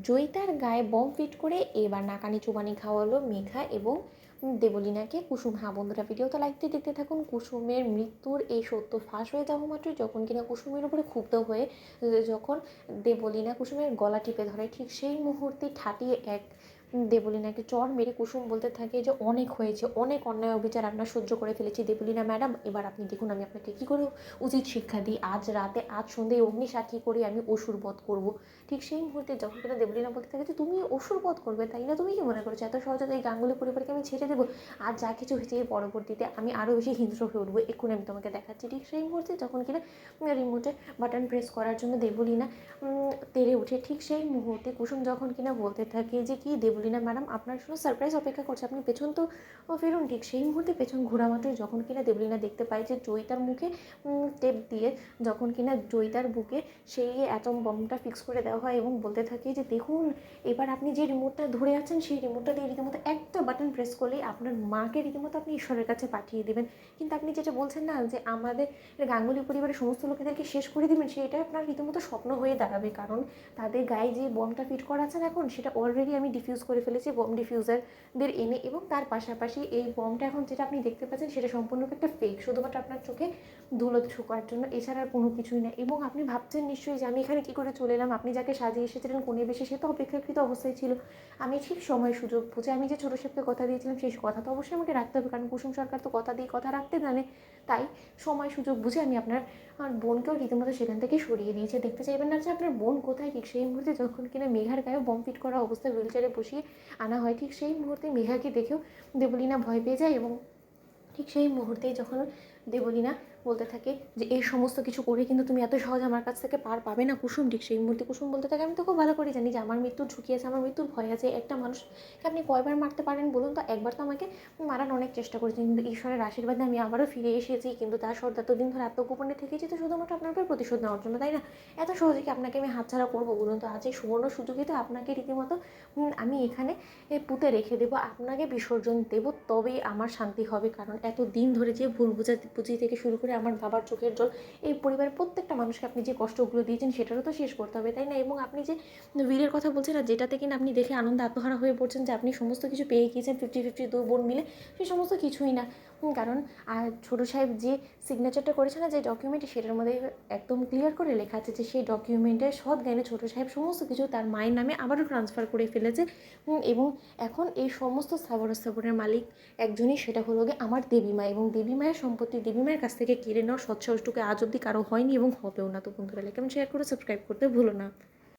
জয়িতার গায়ে bomb fit করে এবার নাকানি চুবানি খাওয়ালো মেঘা এবং দেবলীনাকে কুসুম। হ্যাঁ বন্ধুরা, ভিডিওটা লাইক দিয়ে দেখতে থাকুন। কুসুমের মৃত্যুর এই সত্য ফাঁস হয়ে যাওয়া মাত্রই যখন কিনা কুসুমের উপরে ক্ষুব্ধ হয়ে যখন দেবলীনা কুসুমের গলা টিপে ধরে, ঠিক সেই মুহূর্তে ঠাটিয়ে এক দেবলীনাকে চর মেরে কুসুম বলতে থাকে যে অনেক হয়েছে, অনেক অন্যায় অবিচার আপনার সহ্য করে ফেলেছি দেবলীনা ম্যাডাম, এবার আপনি দেখুন আমি আপনাকে কী করে উচিত শিক্ষা দিই। আজ রাতে, আজ সন্ধ্যায় অগ্নিসাক্ষী করে আমি অসুর বধ করবো। ঠিক সেই মুহূর্তে যখন কিনা দেবলীনা বলতে থাকে যে তুমি অসুর বধ করবে, তাই না? তুমি কি মনে করছো এত সহজে এই গাঙ্গুলি পরিবারকে আমি ছেড়ে দেবো? আর যা কিছু হয়েছে এর পরবর্তীতে আমি আরও বেশি হিংস্র হয়ে উঠবো, এক্ষুনি আমি তোমাকে দেখাচ্ছি। ঠিক সেই মুহূর্তে যখন কিনা রিমোটে বাটন প্রেস করার জন্য দেবলীনা তেড়ে উঠে, ঠিক সেই মুহূর্তে কুসুম যখন কিনা বলতে থাকে যে কি দেবলীনা ম্যাডাম আপনার জন্য সারপ্রাইজ অপেক্ষা করছে, আপনি পেছন তো ফিরুন। ঠিক সেই মুহূর্তে পেছন ঘোরা মাত্রই যখন কিনা দেবলীনা দেখতে পায় যে জয়িতার মুখে টেপ দিয়ে যখন কিনা জয়িতার বুকে সেই অ্যাটম বমটা ফিক্স করে দেওয়া হয় এবং বলতে থাকে যে দেখুন এবার আপনি যে রিমোটটা ধরে আছেন সেই রিমোটটা দিয়ে রীতিমতো একটা বাটন প্রেস করলেই আপনার মাকে রীতিমতো আপনি ঈশ্বরের কাছে পাঠিয়ে দেবেন। কিন্তু আপনি যেটা বলছেন না যে আমাদের গাঙ্গুলি পরিবারের সমস্ত লোকেদেরকে শেষ করে দেবেন, সেটা আপনার রীতিমতো স্বপ্ন হয়ে দাঁড়াবে, কারণ তাদের গায়ে যে বমটা ফিট করা আছে এখন সেটা অলরেডি আমি ডিফিউজ করে ফেলেছি বম ডিফিউজারদের এনে, এবং তার পাশাপাশি এই বমটা এখন যেটা আপনি দেখতে পাচ্ছেন সেটা সম্পূর্ণ একটা ফেক, শুধুমাত্র আপনার চোখে ধুলো ছোকার জন্য, এছাড়া আর কোনো কিছুই না। এবং আপনি ভাবছেন নিশ্চয়ই যে আমি এখানে কী করে চলে এলাম, আপনি যাকে সাজিয়ে এসেছিলেন কোণে বেশি সে তো অপেক্ষাকৃত অবস্থায় ছিল। আমি ঠিক সময় সুযোগ বুঝে আমি যে ছোটো সাহেবকে কথা দিয়েছিলাম সেই কথা তো অবশ্যই আমাকে রাখতে হবে, কারণ কুসুম সরকার তো কথা দিয়ে কথা রাখতে জানে। তাই সময় সুযোগ বুঝে আমি আপনার বোনকেও রীতিমতো সেখান থেকে সরিয়ে দিয়েছি। দেখতে চাইবেন না যে আপনার বোন কোথায়? ঠিক সেই মুহূর্তে যখন কিনা মেঘার গায়ে বম ফিট করা অবস্থায় হুইল চেয়ারে বসিয়ে আনা হয়, ঠিক সেই মুহূর্তে মেঘাকে দেখেও দেবলীনা ভয় পেয়ে যায়। এবং ঠিক সেই মুহূর্তেই যখন দেবলীনা বলতে থাকে যে এই সমস্ত কিছু করে কিন্তু তুমি এত সহজে আমার কাছ থেকে পার পাবে না কুসুম, ঠিক সেই মুহূর্তে কুসুম বলতে থাকে আমি তো খুব ভালো করে জানি যে আমার মৃত্যুর ঝুঁকি আছে, আমার মৃত্যুর ভয় আছে। একটা মানুষকে আপনি কয়বার মারতে পারেন বলুন তো? একবার তো আমাকে মারার অনেক চেষ্টা করেছেন, কিন্তু ঈশ্বরের আশীর্বাদে আমি আবারও ফিরে এসেছি, কিন্তু তার সত্ত্বেও এতদিন ধরে আত্মগোপনে থেকেছি তো শুধুমাত্র আপনার উপর প্রতিশোধ নেওয়ার জন্য, তাই না? এত সহজে কি আপনাকে আমি হাতছাড়া করবো বলুন তো? আজ এই সুবর্ণ সুযোগে তো আপনাকে রীতিমতো আমি এখানে পুঁতে রেখে দেবো, আপনাকে বিসর্জন দেবো, তবেই আমার শান্তি হবে। কারণ এত দিন ধরে যে ভুল বুঝি থেকে শুরু করে আমার বাবার চোখের জল, এই পরিবারের প্রত্যেকটা মানুষকে আপনি যে কষ্টগুলো দিয়েছেন সেটারও তো শেষ করতে হবে, তাই না? এবং আপনি যে বীরের কথা বলছেন না, যেটাতে কিনা আপনি দেখে আনন্দে আত্মহারা হয়ে পড়ছেন যে আপনি সমস্ত কিছু পেয়ে গিয়েছেন 50-50 দুই বোন মিলে, সেই সমস্ত কিছুই না। কারণ আর ছোটো সাহেব যে সিগনেচারটা করেছে না যে ডকুমেন্টে, সেটার মধ্যে একদম ক্লিয়ার করে লেখা আছে যে সেই ডকুমেন্টের সৎ জ্ঞানে ছোটো সাহেব সমস্ত কিছু তার মায়ের নামে আবারও ট্রান্সফার করে ফেলেছে। এবং এখন এই সমস্ত স্থাবরের মালিক একজনই, সেটা হলো গিয়ে আমার দেবীমা, এবং দেবীমায়ের সম্পত্তি দেবীমায়ের কাছ থেকে কেড়ে নেওয়ার সৎসাহসটুকু আজ অবধি কারো হয়নি এবং হবেও না। তো বন্ধুরা লাইক কমেন্ট শেয়ার করে সাবস্ক্রাইব করতে ভুলো না।